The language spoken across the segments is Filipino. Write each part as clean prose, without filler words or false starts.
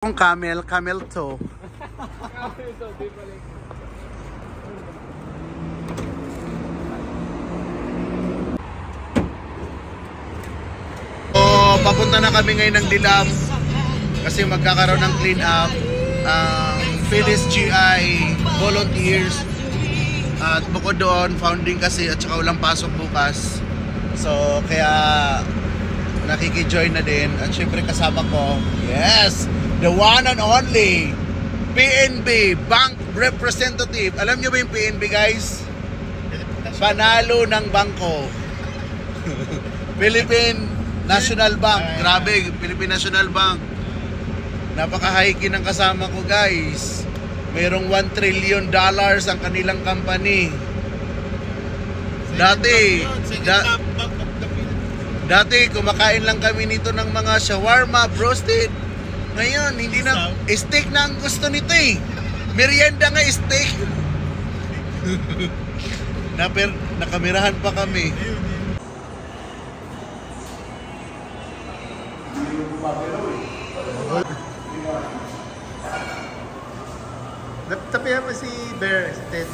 Kung camel toe. Papunta na kami ngayon ng Dilam kasi magkakaroon ng clean up ang Phyllis GI volunteers at bukod doon founding kasi at saka walang pasok bukas, so kaya nakikijoin na din at syempre kasama ko, yes, the one and only PNB Bank Representative. Alam nyo ba yung PNB, guys? Panalo ng bangko. Philippine National Bank. Grabe, Philippine National Bank. Napaka-high ng kasama ko, guys. Mayroong $1 trillion ang kanilang company. Dati kumakain lang kami nito ng mga shawarma, broasted. Ngayon, hindi na, steak na ang gusto nito eh. Merienda nga steak. Nakamirahan pa kami. Tapihan mo si Bear, steady.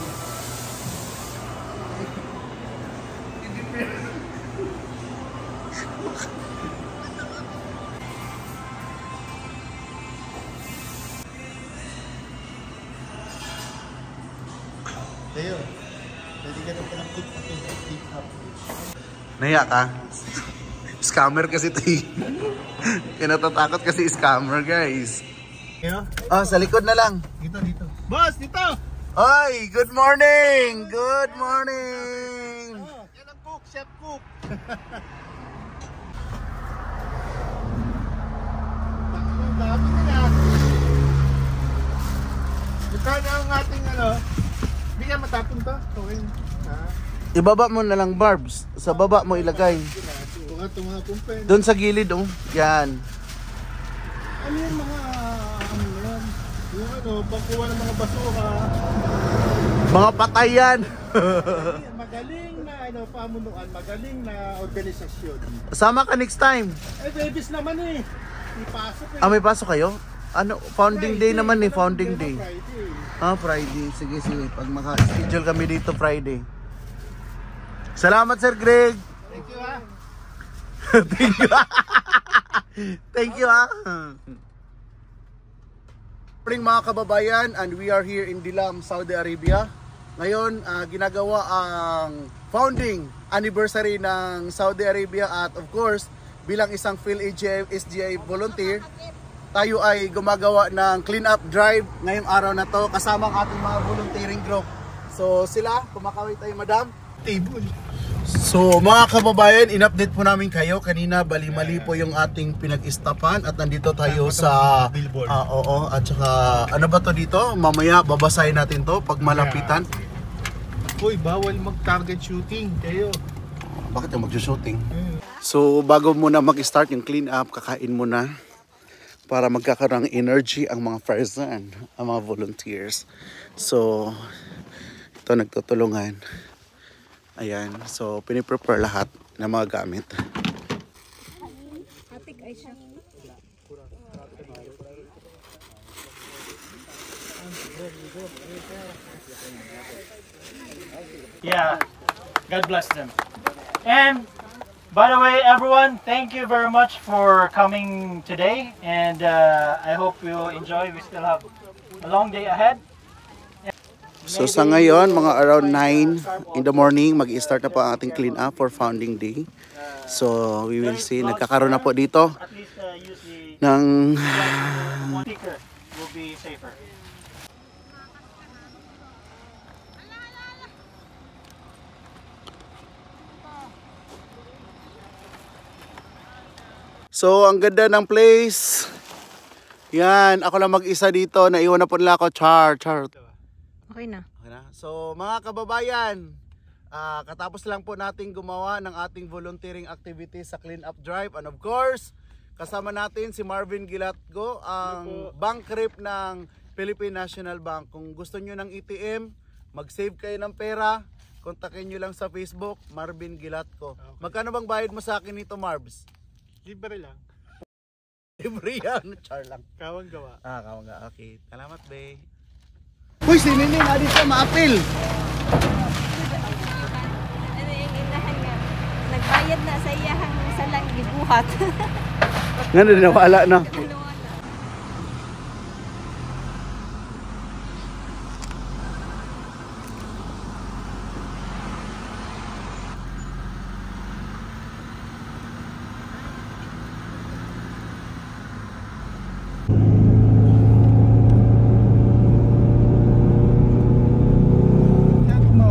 Tayo, pwede ka nang palang keep up. Naya ka? Scammer kasi ito eh. Kinatatakot kasi scammer, guys. Oh, sa likod na lang. Dito. Boss, dito! Oy, good morning! Good morning! Oh, yan ang cook, chef cook. Dami na yan. Ito na ang ating ano. Hindi ka matapon to. Okay. Ibaba mo na lang, Barbs. Sa baba mo ilagay. Tunga pumpen. Doon sa gilid, oh. Yan. Ano yung mga ano yan? Yung ano, pagkuha ng mga basura. Mga patay yan. Magaling na ano, pamunuan, magaling na organisasyon. Sama ka next time. Eh, babies naman eh. May pasok eh. Ah, may pasok kayo? Ano, founding day naman eh, founding day. Friday. Ah, Friday. Sige. Pag maka-schedule kami dito Friday. Salamat, Sir Greg. Thank you ha. Thank you ha. Morning mga kababayan, and we are here in Dilam, Saudi Arabia. Ngayon, ginagawa ang founding anniversary ng Saudi Arabia at of course, bilang isang PhilSGI volunteer, tayo ay gumagawa ng clean up drive ngayong araw na to kasama ang ating mga volunteering group. So sila, kumakaway tayo, madam. Table. So mga kababayan, in-update po namin kayo. Kanina bali-mali po yung ating pinag-istapan at nandito tayo sa billboard. Oo, at saka ano ba to dito? Mamaya babasahin natin to pag malapitan. Uy, bawal mag-target shooting kayo. Bakit yung mag-shooting? So bago muna mag-start yung clean up, kakain muna para magkakaroon ng energy ang mga person, ang mga volunteers. So ito nagtutulungan. Ayan, so piniprepare lahat ng mga gamit. Yeah, God bless them. And by the way, everyone, thank you very much for coming today. And I hope you enjoy. We still have a long day ahead. So sa ngayon, mga around 9 in the morning, mag-i-start na po ang ating clean up for founding day. So we will see, nagkakaroon na po dito At least use the ng speaker will be safer. So ang ganda ng place. Yan, ako lang mag-isa dito, naiwan na po nila ako. Char. Okay na. So mga kababayan, katapos lang po nating gumawa ng ating volunteering activities sa clean up drive, and of course kasama natin si Marvin Gilatgo, ang bank rep ng Philippine National Bank. Kung gusto nyo ng ATM, mag-save kayo ng pera, kontakin nyo lang sa Facebook, Marvin Gilatgo. Magkano bang bayad mo sa akin nito, Marbs? Libre lang. Libre yan. Char lang. Kawang gawa. Kawang nga. Okay. Salamat, be. Uy, si Ninin, adit siya, maapil. Ano yung inahan nga? Nagbayad na sa iyahang salang gibuhat. Nga na, nawala na.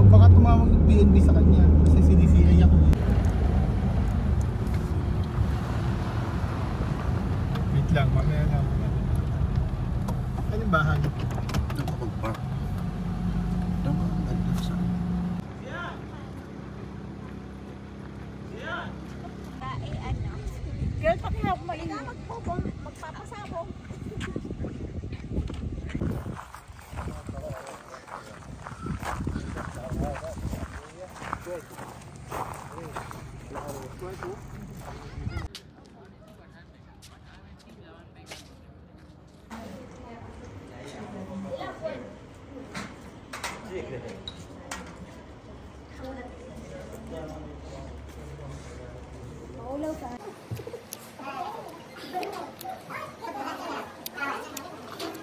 Baka tumawag ng PNB sa kanya kasi CDCI ako. Wait lang, mamaya na ako. Anong bahay? Doon ka mag-park. Doon ka mag-park. Girl, pakihap mo ina magpapong, magpapasabong.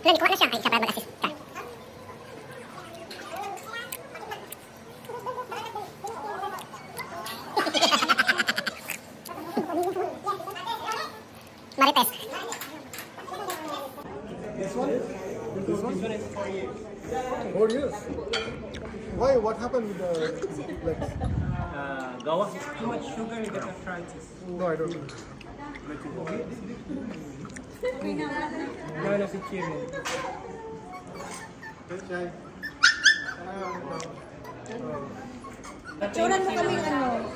Glenn, kuha na siya. Ay, siya para mag-assist ka. Marites. This one? This one? 4 years. Why? What happened with the legs? Gawa. Too much sugar in the arthritis. No, I don't know. No, si Chiro. Okay. Picturean mo kaming ano?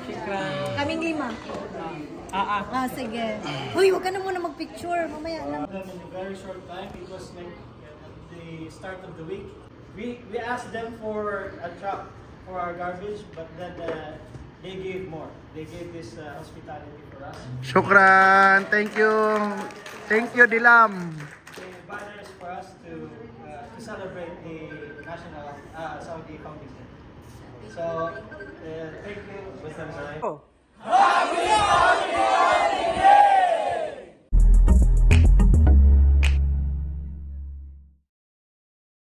Kaming 5. Sige. Uy, huwag ka na muna mag-picture. Mamaya lang. In a very short time, it was like at the start of the week. We asked them for a truck for our garbage, but then they gave more. They gave this hospitality for us. Shukran. Thank you. Thank you, Dilam. They invited us for us to celebrate the National Saudi Founding Day. So, thank you.